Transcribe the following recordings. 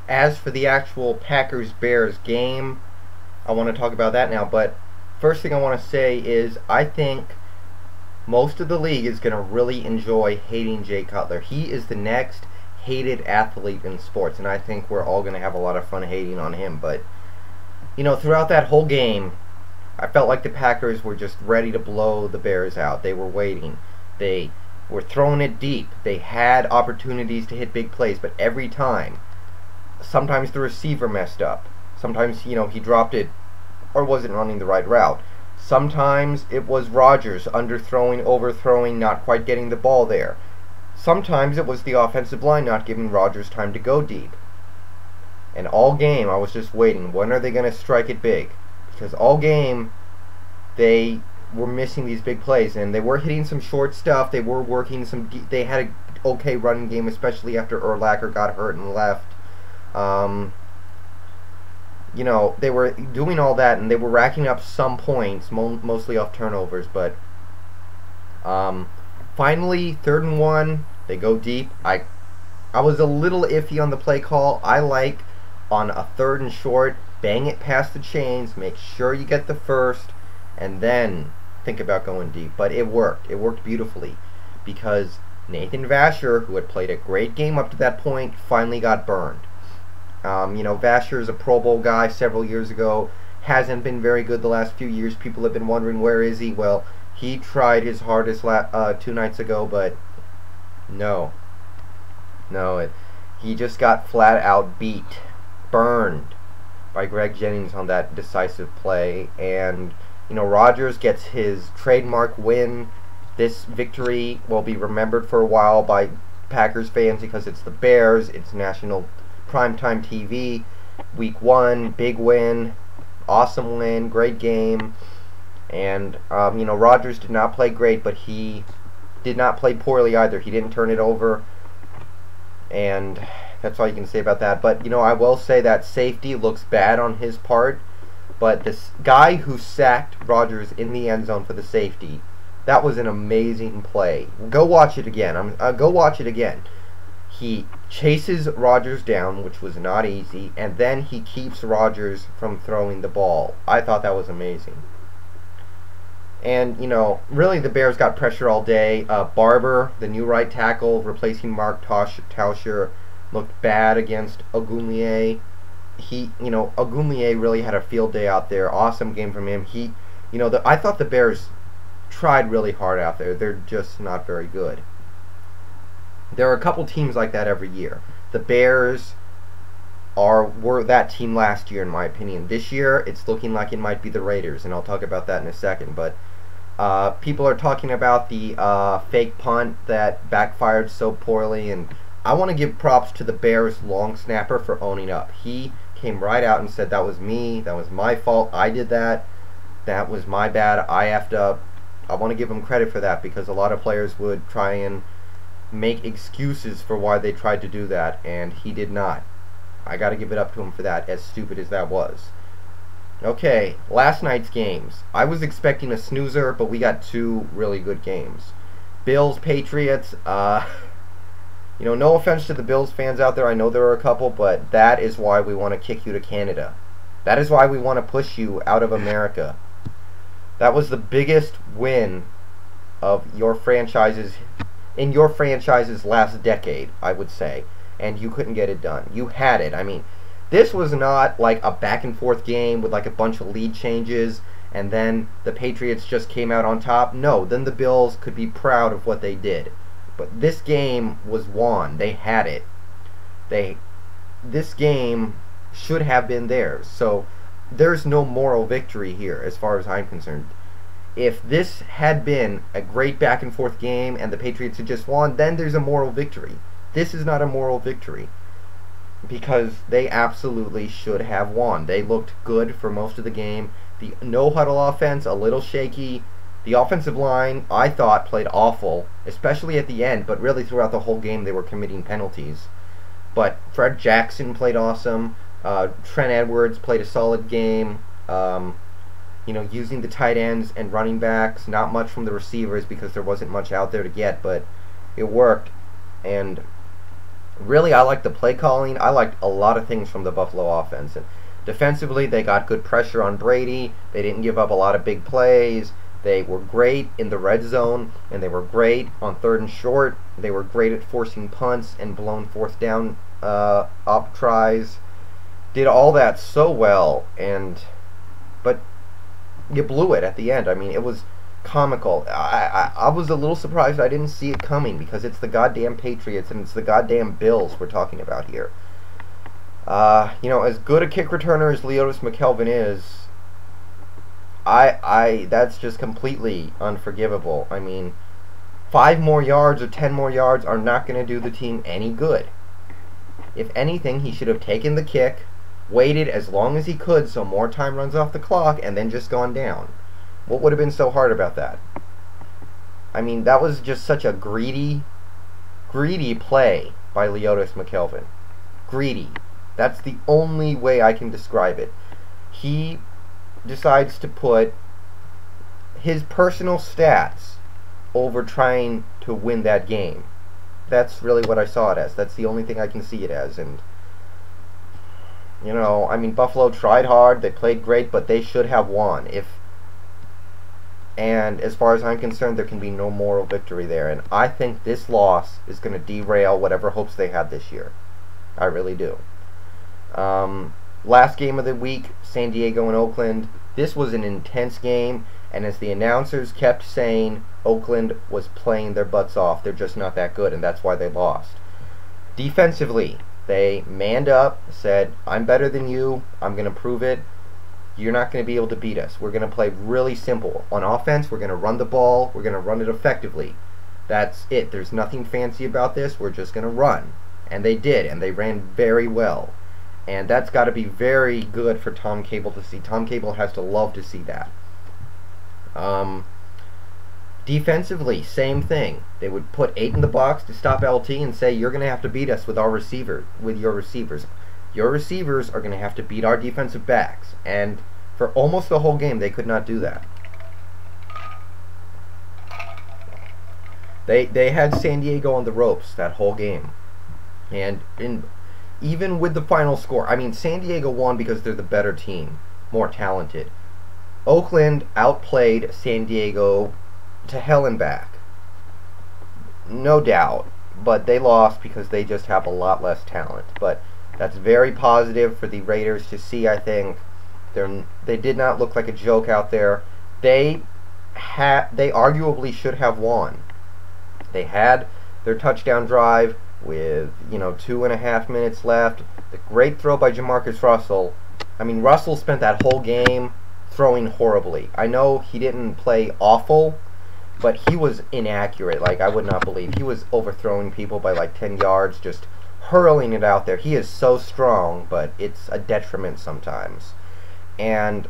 As for the actual Packers-Bears game, I want to talk about that now. But first thing I want to say is I think most of the league is going to really enjoy hating Jay Cutler. He is the next hated athlete in sports, and I think we're all going to have a lot of fun hating on him. But, throughout that whole game, I felt like the Packers were just ready to blow the Bears out. They were waiting. They were throwing it deep. They had opportunities to hit big plays, but every time, sometimes the receiver messed up. Sometimes, he dropped it or wasn't running the right route. Sometimes it was Rodgers underthrowing, overthrowing, not quite getting the ball there. Sometimes it was the offensive line not giving Rodgers time to go deep. And all game I was just waiting. When are they going to strike it big? Because all game they were missing these big plays, and they were hitting some short stuff. They were working they had an okay running game, especially after Urlacher got hurt and left. They were doing all that, and they were racking up some points, mostly off turnovers. But finally, 3rd and 1, they go deep. I was a little iffy on the play call. I like on a 3rd and short, bang it past the chains, make sure you get the first, and then think about going deep. But it worked. It worked beautifully because Nathan Vasher, who had played a great game up to that point, finally got burned. Vasher is a Pro Bowl guy several years ago, hasn't been very good the last few years. People have been wondering, where is he? Well, he tried his hardest 2 nights ago, but no. He just got flat out beat, burned by Greg Jennings on that decisive play. And, Rodgers gets his trademark win. This victory will be remembered for a while by Packers fans because it's the Bears, it's national primetime TV, week 1, big win, awesome win, great game. And, Rodgers did not play great, but he did not play poorly either. He didn't turn it over, and that's all you can say about that. But, I will say that safety looks bad on his part, but this guy who sacked Rodgers in the end zone for the safety, that was an amazing play. Go watch it again. Go watch it again. He chases Rodgers down, which was not easy, and then he keeps Rodgers from throwing the ball. I thought that was amazing. And, really the Bears got pressure all day. Barber, the new right tackle, replacing Mark Tauscher, looked bad against Ogunleye. Ogunleye really had a field day out there. Awesome game from him. I thought the Bears tried really hard out there. They're just not very good. There are a couple teams like that every year. The Bears were that team last year, in my opinion. This year, it's looking like it might be the Raiders, and I'll talk about that in a second. But people are talking about the fake punt that backfired so poorly, and I want to give props to the Bears long snapper for owning up. He came right out and said, that was me, that was my fault, I did that, that was my bad, I effed up. I want to give him credit for that because a lot of players would try and make excuses for why they tried to do that, and he did not. I got to give it up to him for that, as stupid as that was. Okay, last night's games. I was expecting a snoozer, but we got 2 really good games. Bills, Patriots. No offense to the Bills fans out there. I know there are a couple, but that is why we want to kick you to Canada. That is why we want to push you out of America. That was the biggest win of your franchises in your franchise's last decade, I would say, and you couldn't get it done. You had it. I mean, this was not like a back and forth game with like a bunch of lead changes and then the Patriots just came out on top. No, then the Bills could be proud of what they did. But this game was won. They had it. This game should have been theirs. So there's no moral victory here as far as I'm concerned. If this had been a great back and forth game and the Patriots had just won, then there's a moral victory. This is not a moral victory because they absolutely should have won. They looked good for most of the game. The no-huddle offense, a little shaky. The offensive line, I thought, played awful, especially at the end, but really throughout the whole game they were committing penalties. But Fred Jackson played awesome. Trent Edwards played a solid game. Using the tight ends and running backs, not much from the receivers because there wasn't much out there to get, but it worked. And Really, I liked the play calling. I liked a lot of things from the Buffalo offense. And defensively, they got good pressure on Brady. They didn't give up a lot of big plays. They were great in the red zone, and they were great on 3rd and short. They were great at forcing punts and blown 4th down op tries. Did all that so well, but you blew it at the end. I mean, it was comical. I was a little surprised I didn't see it coming, because it's the goddamn Patriots and it's the goddamn Bills we're talking about here. As good a kick returner as Leodis McKelvin is, that's just completely unforgivable. I mean, 5 more yards or 10 more yards are not going to do the team any good. If anything, he should have taken the kick, waited as long as he could so more time runs off the clock, and then just gone down. What would have been so hard about that? I mean, that was just such a greedy play by Leodis McKelvin. Greedy. That's the only way I can describe it. He decides to put his personal stats over trying to win that game. That's really what I saw it as. That's the only thing I can see it as. And I mean, Buffalo tried hard, they played great, but they should have won. And as far as I'm concerned, there can be no moral victory there. And I think this loss is going to derail whatever hopes they had this year. I really do. Last game of the week, San Diego and Oakland. This was an intense game, and as the announcers kept saying, Oakland was playing their butts off. They're just not that good, and that's why they lost. Defensively, they manned up, said, I'm better than you, I'm going to prove it. You're not going to be able to beat us. We're going to play really simple. On offense, we're going to run the ball, we're going to run it effectively. That's it. There's nothing fancy about this. We're just going to run. And they did, and they ran very well. And that's got to be very good for Tom Cable to see. Tom Cable has to love to see that. Defensively, same thing. They would put 8 in the box to stop LT and say, you're going to have to beat us with your receivers. Your receivers are going to have to beat our defensive backs. And for almost the whole game, they could not do that. They had San Diego on the ropes that whole game. And even with the final score, I mean, San Diego won because they're the better team, more talented. Oakland outplayed San Diego to hell and back. No doubt. But they lost because they just have a lot less talent. But that's very positive for the Raiders to see, I think. They did not look like a joke out there. They arguably should have won. They had their touchdown drive with 2.5 minutes left. The great throw by Jamarcus Russell. I mean, Russell spent that whole game throwing horribly. I know he didn't play awful, but he was inaccurate. Like, I would not believe. He was overthrowing people by like 10 yards, just hurling it out there. He is so strong, but it's a detriment sometimes. And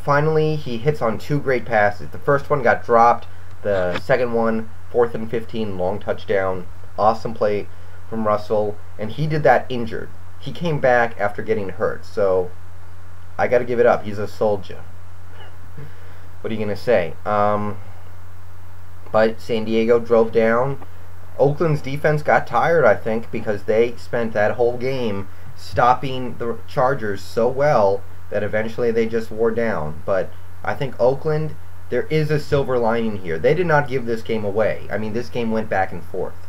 finally, he hits on 2 great passes. The first one got dropped. The second one, 4th and 15, long touchdown. Awesome play from Russell. And he did that injured. He came back after getting hurt. So, I got to give it up. He's a soldier. What are you going to say? But San Diego drove down. Oakland's defense got tired, I think, because they spent that whole game stopping the Chargers so well that eventually they just wore down. But I think Oakland, there is a silver lining here. They did not give this game away. I mean, this game went back and forth.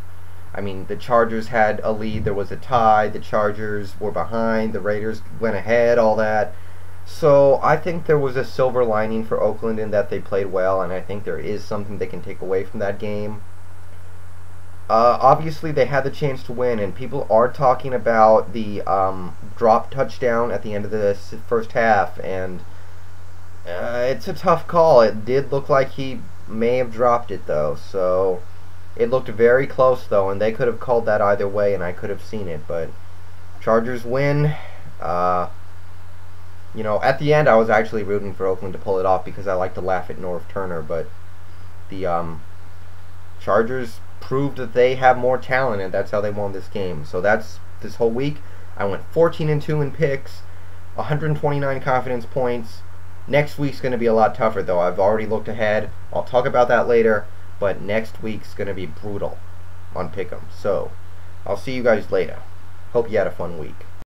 I mean, the Chargers had a lead. There was a tie. The Chargers were behind. The Raiders went ahead, all that. So I think there was a silver lining for Oakland in that they played well, and I think there is something they can take away from that game. Obviously, they had the chance to win, and people are talking about the drop touchdown at the end of the first half, and it's a tough call. It did look like he may have dropped it, though, so it looked very close, though, and they could have called that either way, and I could have seen it, but Chargers win. At the end, I was actually rooting for Oakland to pull it off because I like to laugh at Norv Turner, but the Chargers proved that they have more talent, and that's how they won this game. So that's this whole week. I went 14-2 in picks, 129 confidence points. Next week's going to be a lot tougher, though. I've already looked ahead. I'll talk about that later, but next week's going to be brutal on Pick'em. So I'll see you guys later. Hope you had a fun week.